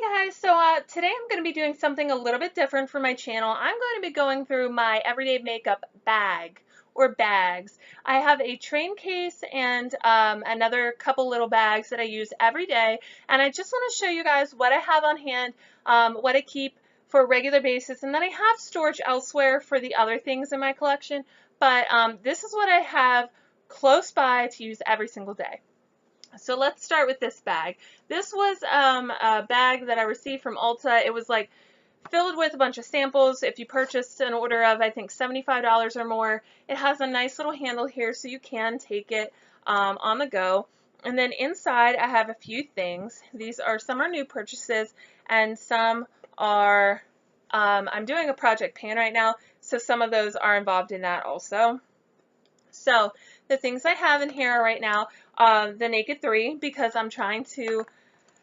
Guys, so today I'm going to be doing something a little bit different for my channel. I'm going to be going through my everyday makeup bag or bags. I have a train case and another couple little bags that I use every day, and I just want to show you guys what I have on hand, what I keep for a regular basis, and then I have storage elsewhere for the other things in my collection, but this is what I have close by to use every single day. So let's start with this bag. This was a bag that I received from Ulta. It was like filled with a bunch of samples. If you purchased an order of, I think, $75 or more, it has a nice little handle here so you can take it on the go. And then inside I have a few things. Some are new purchases and some are, I'm doing a project pan right now, so some of those are involved in that also. So the things I have in here right now, the Naked 3, because I'm trying to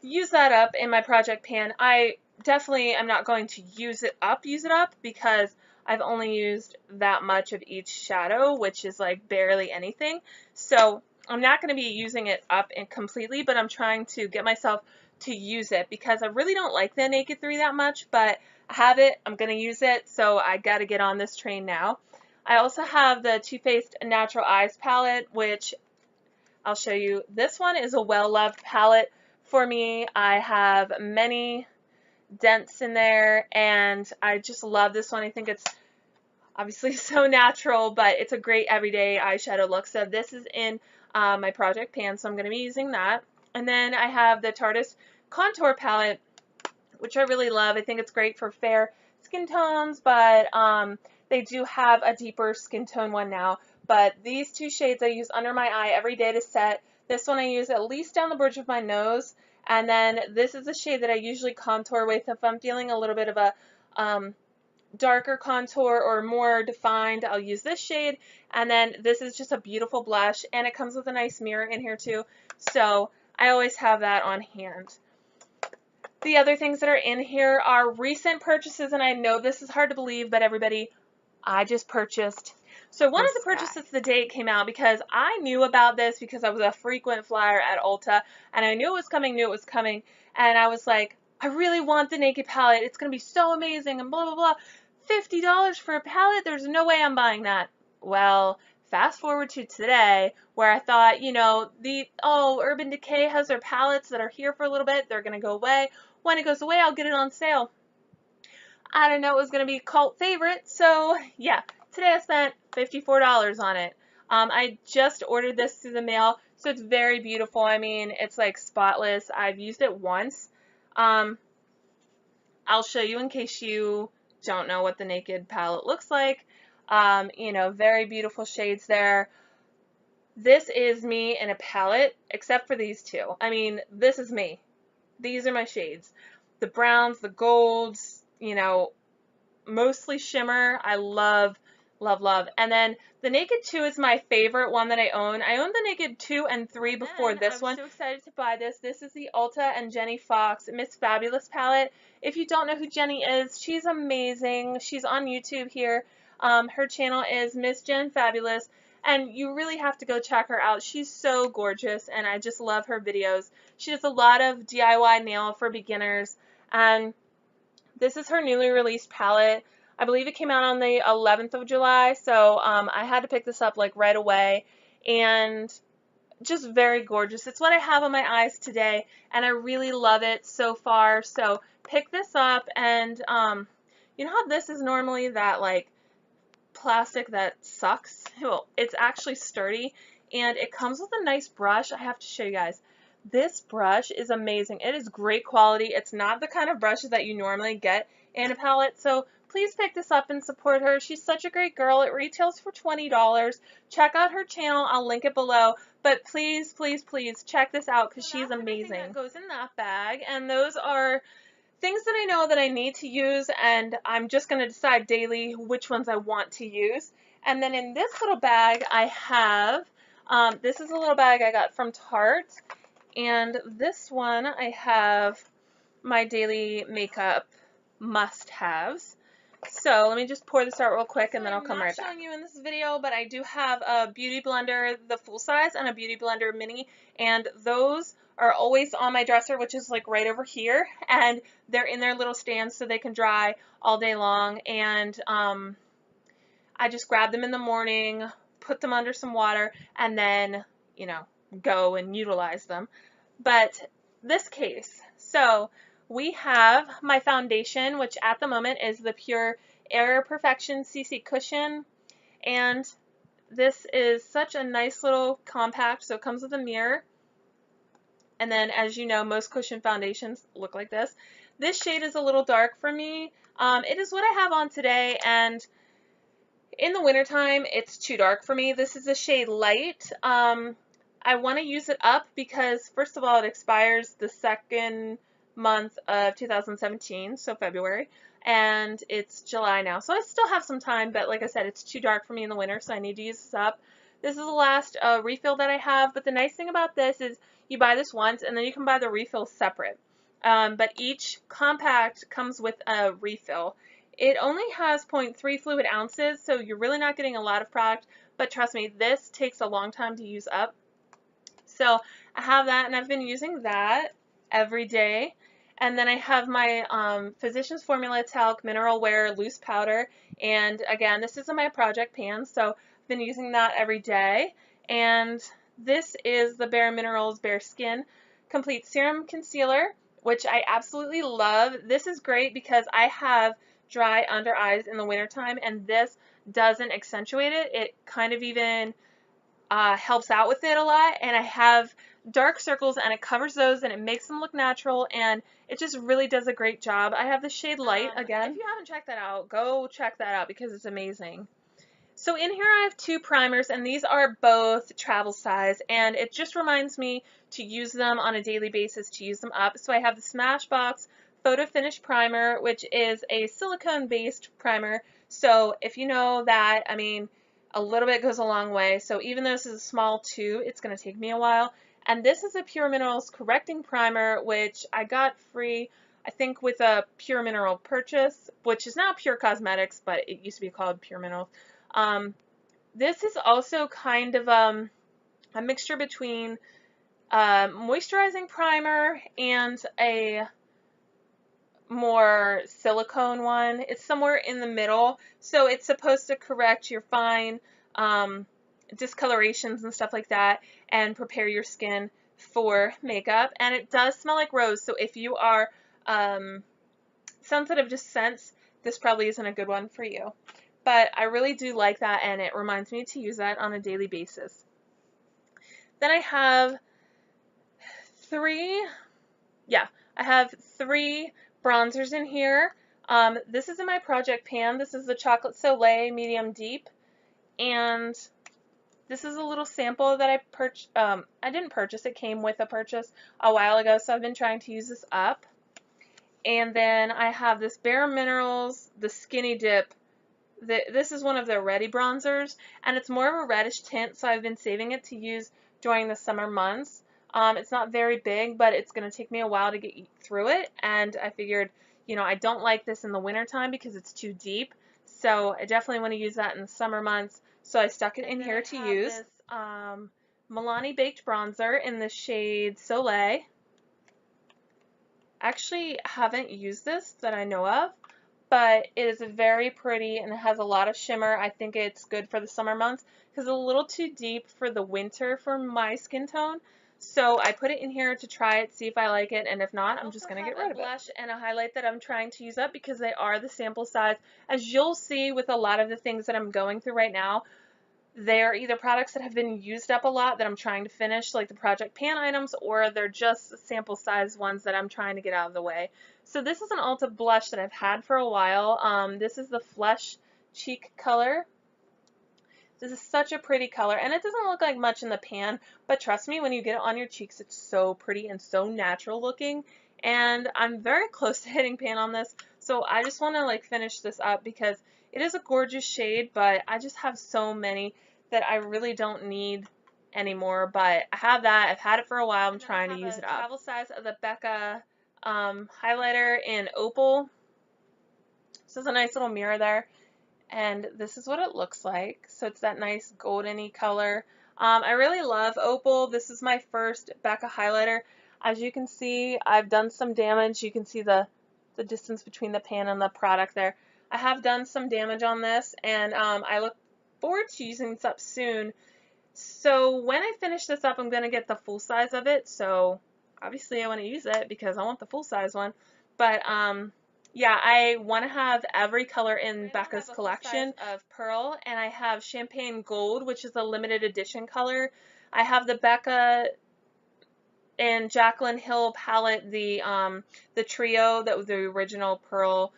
use that up in my project pan. I definitely am not going to use it up, because I've only used that much of each shadow, which is like barely anything. So I'm not going to be using it up completely, but I'm trying to get myself to use it because I really don't like the Naked 3 that much, but I have it, I'm going to use it, so I got to get on this train now. I also have the Too Faced Natural Eyes palette, which I'll show you. This one is a well-loved palette for me. I have many dents in there, and I just love this one. I think it's obviously so natural, but it's a great everyday eyeshadow look. So this is in my project pan, so I'm going to be using that. And then I have the Tarte Contour palette, which I really love. I think it's great for fair skin tones, but they do have a deeper skin tone one now. But these two shades I use under my eye every day to set. This one I use at least down the bridge of my nose. And then this is the shade that I usually contour with if I'm feeling a little bit of a darker contour or more defined. I'll use this shade. And then this is just a beautiful blush, and it comes with a nice mirror in here too. So I always have that on hand. The other things that are in here are recent purchases, and I know this is hard to believe, but everybody, I just purchased. So one of the purchases the day it came out, because I knew about this because I was a frequent flyer at Ulta, and I knew it was coming, and I was like, I really want the Naked palette. It's going to be so amazing, and blah, blah, blah. $50 for a palette? There's no way I'm buying that. Well, fast forward to today, where I thought, Urban Decay has their palettes that are here for a little bit. They're going to go away. When it goes away, I'll get it on sale. I didn't know it was going to be a cult favorite, so yeah, today I spent $54 on it. I just ordered this through the mail, so it's very beautiful. I mean, it's like spotless. I've used it once. I'll show you in case you don't know what the Naked palette looks like. Very beautiful shades there. This is me in a palette, except for these two. I mean, this is me. These are my shades. The browns, the golds, mostly shimmer. I love, love, love. And then the Naked 2 is my favorite one that I own. I owned the Naked 2 and 3 before this one. I'm so excited to buy this. This is the Ulta and Jenny Fox Miss Fabulous palette. If you don't know who Jenny is, she's amazing. She's on YouTube here. Her channel is Miss Jen Fabulous, and you really have to go check her out. She's so gorgeous, and I just love her videos. She does a lot of DIY nail for beginners, and this is her newly released palette. I believe it came out on the 11th of July, so I had to pick this up like right away, and just very gorgeous. It's what I have on my eyes today, and I really love it so far. So pick this up, and you know how this is normally that like plastic that sucks? Well, it's actually sturdy, and it comes with a nice brush. I have to show you guys. This brush is amazing. It is great quality. It's not the kind of brushes that you normally get in a palette, so please pick this up and support her. She's such a great girl. It retails for $20. Check out her channel. I'll link it below, but please, please, please check this out because she's amazing. That goes in that bag, and those are things that I know that I need to use, and I'm just going to decide daily which ones I want to use. And then in this little bag I have, this is a little bag I got from Tarte, and this one I have my daily makeup must-haves. So let me just pour this out real quick, and then I'll come right back. I'm not showing you in this video, but I do have a Beauty Blender, the full size, and a Beauty Blender mini, and those are always on my dresser, which is like right over here, and they're in their little stands so they can dry all day long. And I just grab them in the morning, put them under some water, and then, you know, go and utilize them. But this case, so we have my foundation, which at the moment is the Pure Air Perfection CC Cushion, and this is such a nice little compact. So it comes with a mirror, and then, as you know, most cushion foundations look like this. This shade is a little dark for me. It is what I have on today, and in the wintertime, it's too dark for me. This is a shade light. I want to use it up because, first of all, it expires the second month of 2017, so February, and it's July now. So I still have some time, but like I said, it's too dark for me in the winter, so I need to use this up. This is the last refill that I have, but the nice thing about this is you buy this once, and then you can buy the refill separate. But each compact comes with a refill. It only has 0.3 fluid ounces, so you're really not getting a lot of product, but trust me, this takes a long time to use up. So I have that, and I've been using that every day. And then I have my Physicians Formula Talc Mineral Wear Loose Powder, and again, this is in my project pan, so I've been using that every day. And this is the Bare Minerals Bare Skin Complete Serum Concealer, which I absolutely love. This is great because I have dry under eyes in the wintertime, and this doesn't accentuate it. It kind of even helps out with it a lot, and I have dark circles, and it covers those, and it makes them look natural, and it just really does a great job. I have the shade Light again. If you haven't checked that out, go check that out because it's amazing. So in here I have two primers, and these are both travel size, and it just reminds me to use them on a daily basis, to use them up. So I have the Smashbox Photo Finish Primer, which is a silicone-based primer. So if you know that, I mean, a little bit goes a long way. So even though this is a small tube, it's going to take me a while. And this is a Pure Minerals Correcting Primer, which I got free, I think, with a Pure Mineral purchase, which is now Pure Cosmetics, but it used to be called Pure Minerals. This is also kind of a mixture between moisturizing primer and a more silicone one. It's somewhere in the middle, so it's supposed to correct your fine discolorations and stuff like that and prepare your skin for makeup. And it does smell like rose, so if you are sensitive to scents, this probably isn't a good one for you. But I really do like that, and it reminds me to use that on a daily basis. Then I have three bronzers in here. This is in my project pan. This is the Chocolate Soleil Medium Deep, and this is a little sample that I purchased. I didn't purchase, it came with a purchase a while ago, so I've been trying to use this up. And then I have this Bare Minerals, the Skinny Dip. This is one of their Ready bronzers, and it's more of a reddish tint, so I've been saving it to use during the summer months. It's not very big, but it's going to take me a while to get through it, and I figured, you know, I don't like this in the winter time because it's too deep, so I definitely want to use that in the summer months, so I stuck it in here to use. This Milani Baked Bronzer in the shade Soleil. Actually haven't used this that I know of, but it is very pretty and it has a lot of shimmer. I think it's good for the summer months because it's a little too deep for the winter for my skin tone. So I put it in here to try it, see if I like it, and if not, I'm just going to get rid of it. Blush and a highlight that I'm trying to use up because they are the sample size. As you'll see with a lot of the things that I'm going through right now, they're either products that have been used up a lot that I'm trying to finish, like the Project Pan items, or they're just sample size ones that I'm trying to get out of the way. So this is an Ulta blush that I've had for a while. This is the Flesh Cheek color. This is such a pretty color, and it doesn't look like much in the pan, but trust me, when you get it on your cheeks, it's so pretty and so natural looking. And I'm very close to hitting pan on this, so I just want to like finish this up because it is a gorgeous shade, but I just have so many that I really don't need anymore. But I have that. I've had it for a while. I'm trying to use it up. Travel size of the Becca highlighter in Opal. This is a nice little mirror there. And this is what it looks like. So it's that nice golden-y color. I really love Opal. This is my first Becca highlighter. As you can see, I've done some damage. You can see the distance between the pan and the product there. I have done some damage on this, and I look forward to using this up soon. So when I finish this up, I'm going to get the full size of it. So obviously I want to use it because I want the full size one. But yeah, I want to have every color in Becca's collection of pearl, and I have champagne gold, which is a limited edition color. I have the Becca and Jaclyn Hill palette, the trio that was the original pearl,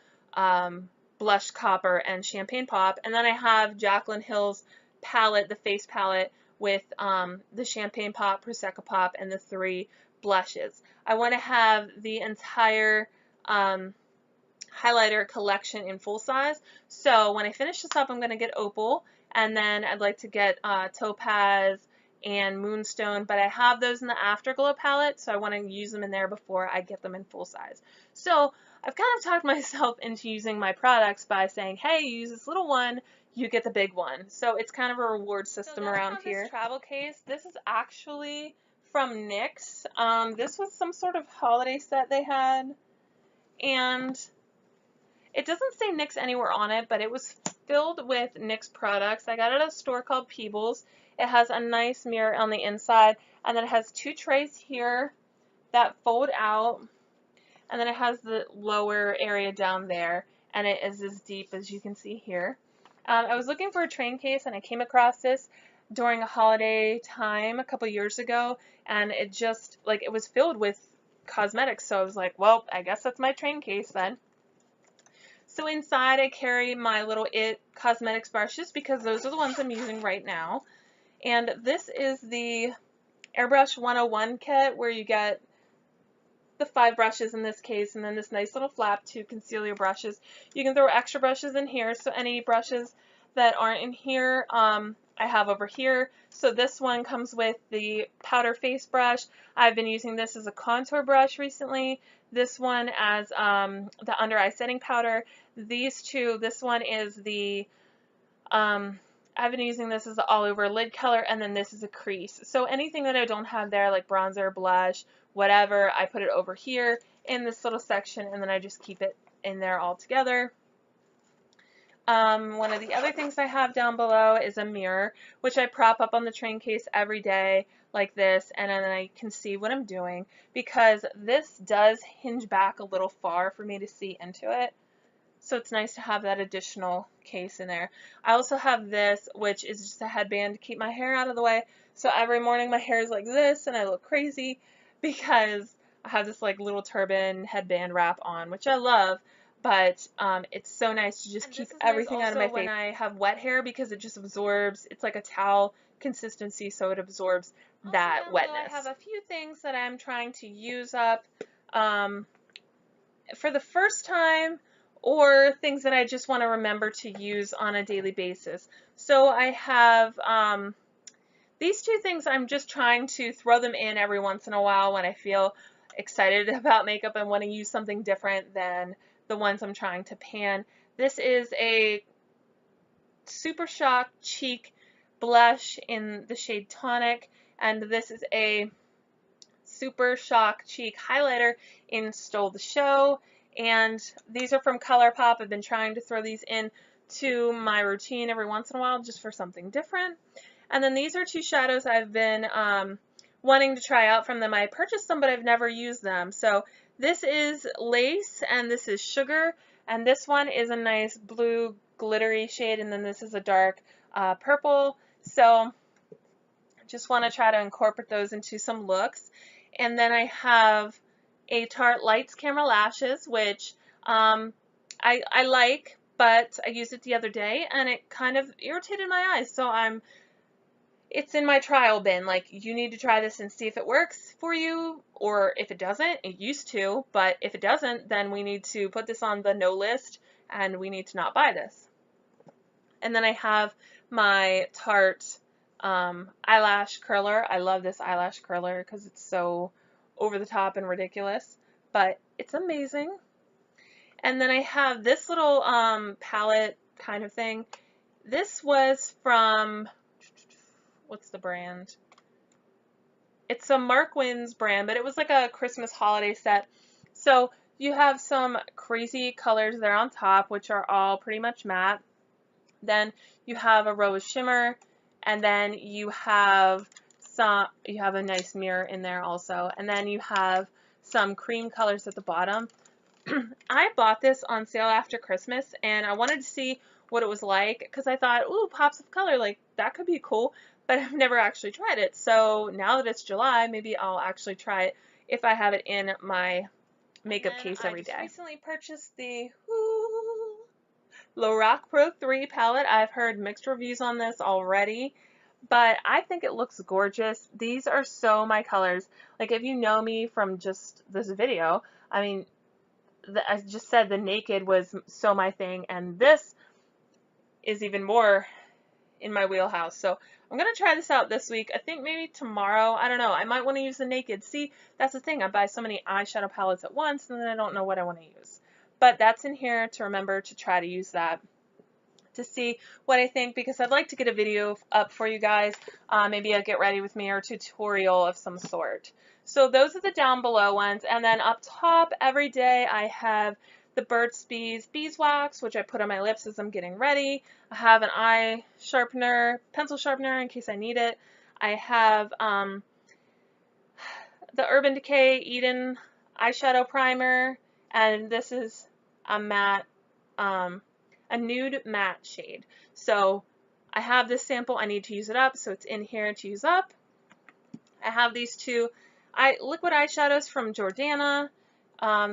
blush copper, and champagne pop, and then I have Jaclyn Hill's palette, the face palette, with the champagne pop, prosecco pop, and the 3 blushes. I want to have the entire highlighter collection in full size. So when I finish this up, I'm going to get opal, and then I'd like to get topaz and moonstone, but I have those in the Afterglow palette, so I want to use them in there before I get them in full size. So I've kind of talked myself into using my products by saying, hey, use this little one, you get the big one. So it's kind of a reward system around here. This travel case, this is actually from NYX. This was some sort of holiday set they had, and it doesn't say NYX anywhere on it, but it was filled with NYX products. I got it at a store called Peebles. It has a nice mirror on the inside, and then it has 2 trays here that fold out, and then it has the lower area down there, and it is as deep as you can see here. I was looking for a train case, and I came across this during a holiday time a couple years ago, and it just, like, it was filled with cosmetics, so I was like, well, I guess that's my train case then. So inside I carry my little IT Cosmetics brushes because those are the ones I'm using right now. And this is the Airbrush 101 kit where you get the 5 brushes in this case, and then this nice little flap to conceal your brushes. You can throw extra brushes in here, so any brushes that aren't in here, I have over here. So this one comes with the powder face brush. I've been using this as a contour brush recently. This one as the under eye setting powder. These two, this one is the, I've been using this as the all over lid color, and then this is a crease. So anything that I don't have there, like bronzer, blush, whatever, I put it over here in this little section, and then I just keep it in there all together. One of the other things I have down below is a mirror, which I prop up on the train case every day like this, and then I can see what I'm doing, because this does hinge back a little far for me to see into it. So it's nice to have that additional case in there. I also have this, which is just a headband to keep my hair out of the way. So every morning my hair is like this and I look crazy because I have this like little turban headband wrap on, which I love, but it's so nice to just keep everything out of my face when I have wet hair, because it just absorbs. It's like a towel consistency, so it absorbs that wetness. I have a few things that I'm trying to use up for the first time, or things that I just want to remember to use on a daily basis. So I have these 2 things. I'm just trying to throw them in every once in a while when I feel excited about makeup and want to use something different than the ones I'm trying to pan. This is a Super Shock Cheek blush in the shade Tonic, and this is a Super Shock Cheek highlighter in Stole the Show. And these are from ColourPop. I've been trying to throw these in to my routine every once in a while just for something different. And then these are 2 shadows I've been wanting to try out from them. I purchased them, but I've never used them. So this is Lace, and this is Sugar, and this one is a nice blue glittery shade, and then this is a dark purple. So just want to try to incorporate those into some looks. And then I have a Tarte Lights Camera Lashes, which I like, but I used it the other day and it kind of irritated my eyes, so it's in my trial bin. Like, you need to try this and see if it works for you, or if it doesn't. It used to, but if it doesn't, then we need to put this on the no list and we need to not buy this. And then I have my Tarte eyelash curler. I love this eyelash curler because it's so over the top and ridiculous, but it's amazing. And then I have this little palette kind of thing. This was from, what's the brand? it's a Mark Wins brand, but it was like a Christmas holiday set. So you have some crazy colors there on top, which are all pretty much matte. Then you have a row of shimmer, and then you have a nice mirror in there also, and then you have some cream colors at the bottom. I bought this on sale after Christmas, and I wanted to see what it was like because I thought, ooh, pops of color, like that could be cool, but I've never actually tried it. So now that it's July, maybe I'll actually try it if I have it in my makeup case every day. I just recently purchased the Lorac Pro 3 palette. I've heard mixed reviews on this already, but I think it looks gorgeous. These are so my colors. Like, if you know me from just this video, I mean, I just said the naked was so my thing, and this is even more in my wheelhouse. So I'm going to try this out this week. I think maybe tomorrow. I don't know. I might want to use the naked. See, that's the thing. I buy so many eyeshadow palettes at once, and then I don't know what I want to use. But that's in here to remember to try to use that to see what I think, because I'd like to get a video up for you guys, maybe a get ready with me or tutorial of some sort. So those are the down below ones, and then up top every day I have the Burt's Bees beeswax, which I put on my lips as I'm getting ready. I have an eye sharpener, pencil sharpener in case I need it. I have the Urban Decay Eden eyeshadow primer, and this is a matte, a nude matte shade. So I have this sample, I need to use it up, so it's in here to use up. I have these two liquid eyeshadows from Jordana.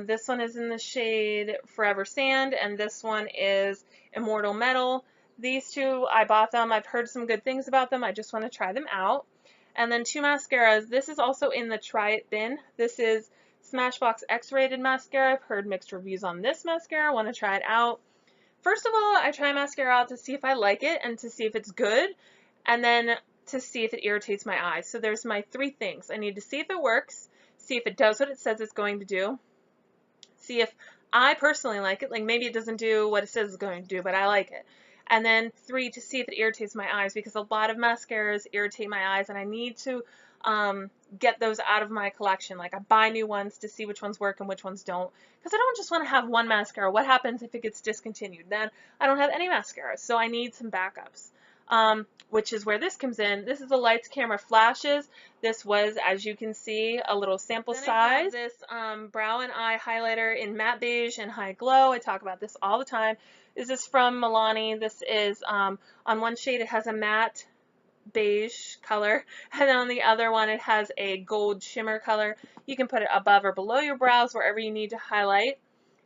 This one is in the shade Forever Sand, and this one is Immortal Metal. These two, I bought them. I've heard some good things about them. I just want to try them out. And then two mascaras. This is also in the Try It bin. This is Smashbox X-Rated mascara. I've heard mixed reviews on this mascara. I want to try it out. First of all, I try mascara out to see if I like it and to see if it's good, and then to see if it irritates my eyes. So there's my three things. I need to see if it works, see if it does what it says it's going to do, see if I personally like it, like maybe it doesn't do what it says it's going to do, but I like it. And then three, to see if it irritates my eyes, because a lot of mascaras irritate my eyes, and I need to get those out of my collection. Like, I buy new ones to see which ones work and which ones don't, because I don't just want to have one mascara. What happens if it gets discontinued? Then I don't have any mascaras, so I need some backups, which is where this comes in. This is the Lights Camera Flashes. This was, as you can see, a little sample size. I have this brow and eye highlighter in matte beige and high glow. I talk about this all the time. This is from Milani. This is, on one shade it has a matte beige color, and then on the other one it has a gold shimmer color. You can put it above or below your brows, wherever you need to highlight.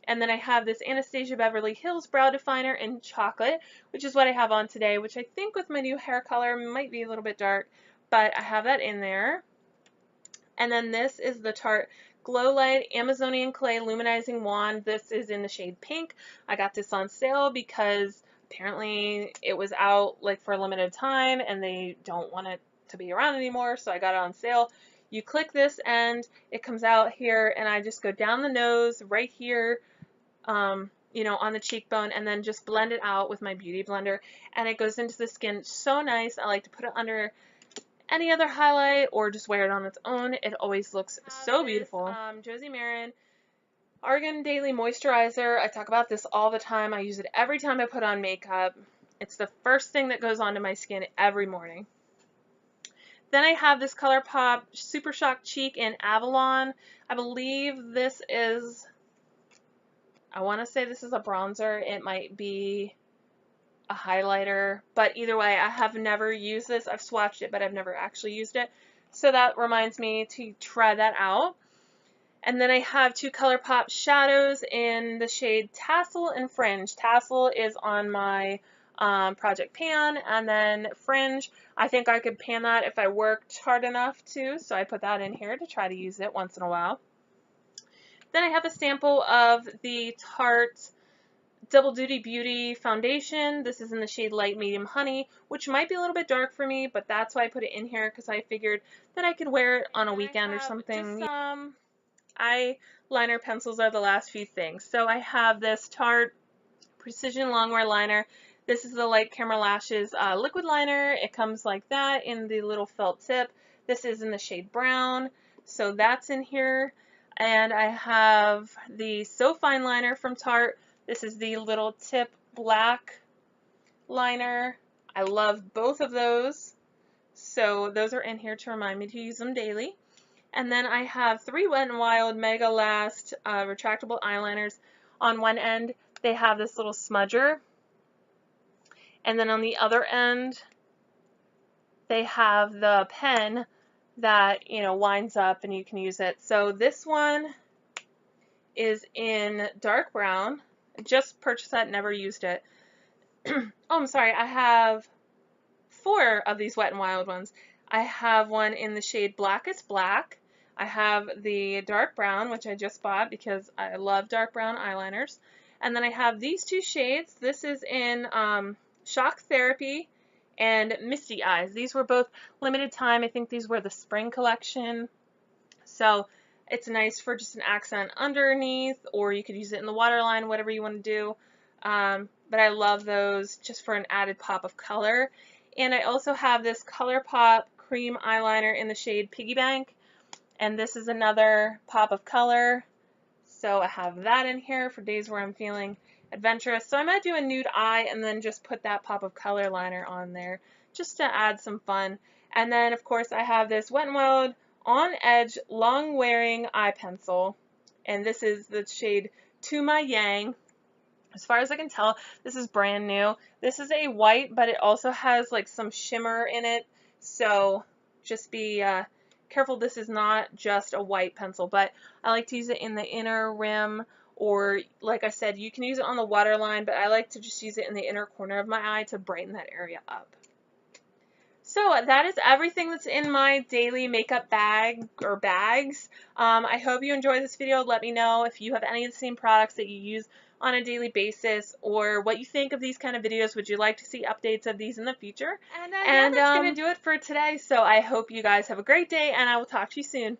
And then I have this Anastasia Beverly Hills Brow Definer in chocolate, which is what I have on today, which I think with my new hair color might be a little bit dark, but I have that in there. And then this is the Tarte Glow Light Amazonian Clay Luminizing Wand. This is in the shade pink. I got this on sale because apparently it was out like for a limited time and they don't want it to be around anymore, so I got it on sale. You click this and it comes out here, and I just go down the nose right here, you know, on the cheekbone, and then just blend it out with my beauty blender, and it goes into the skin so nice. I like to put it under any other highlight or just wear it on its own. It always looks so beautiful. Josie Maran Argan Daily Moisturizer. I talk about this all the time. I use it every time I put on makeup. It's the first thing that goes onto my skin every morning. Then I have this ColourPop Super Shock Cheek in Avalon. I believe this is, I want to say this is a bronzer. It might be a highlighter, but either way, I have never used this. I've swatched it, but I've never actually used it. So that reminds me to try that out. And then I have two ColourPop shadows in the shade Tassel and Fringe. Tassel is on my Project Pan, and then Fringe, I think I could pan that if I worked hard enough to, so I put that in here to try to use it once in a while. Then I have a sample of the Tarte Double Duty Beauty Foundation. This is in the shade Light Medium Honey, which might be a little bit dark for me, but that's why I put it in here, because I figured that I could wear it on a weekend or something. Just, eyeliner pencils are the last few things. So I have this Tarte Precision Longwear Liner. This is the Light Camera Lashes liquid liner. It comes like that in the little felt tip. This is in the shade brown, so that's in here. And I have the So Fine liner from Tarte. This is the little tip black liner. I love both of those. So those are in here to remind me to use them daily. And then I have 3 Wet n Wild Mega Last retractable eyeliners. On one end, they have this little smudger. And then on the other end, they have the pen that, you know, winds up and you can use it. So this one is in dark brown. I just purchased that, never used it. Oh, I'm sorry, I have 4 of these Wet n Wild ones. I have one in the shade Blackest Black. I have the dark brown, which I just bought because I love dark brown eyeliners. And then I have these 2 shades. This is in Shock Therapy and Misty Eyes. These were both limited time. I think these were the spring collection. So it's nice for just an accent underneath, or you could use it in the waterline, whatever you want to do. But I love those just for an added pop of color. And I also have this ColourPop cream eyeliner in the shade Piggy Bank. And this is another pop of color. So I have that in here for days where I'm feeling adventurous. So I might do a nude eye and then just put that pop of color liner on there just to add some fun. And then of course I have this Wet n Wild On Edge long wearing eye pencil. And this is the shade To My Yang. As far as I can tell, this is brand new. This is a white, but it also has like some shimmer in it. So just be careful, this is not just a white pencil, but I like to use it in the inner rim, or like I said, you can use it on the waterline, but I like to just use it in the inner corner of my eye to brighten that area up. So that is everything that's in my daily makeup bag or bags. I hope you enjoyed this video. Let me know if you have any of the same products that you use on a daily basis, or what you think of these kind of videos. Would you like to see updates of these in the future? And yeah, that's going to do it for today. So I hope you guys have a great day, and I will talk to you soon.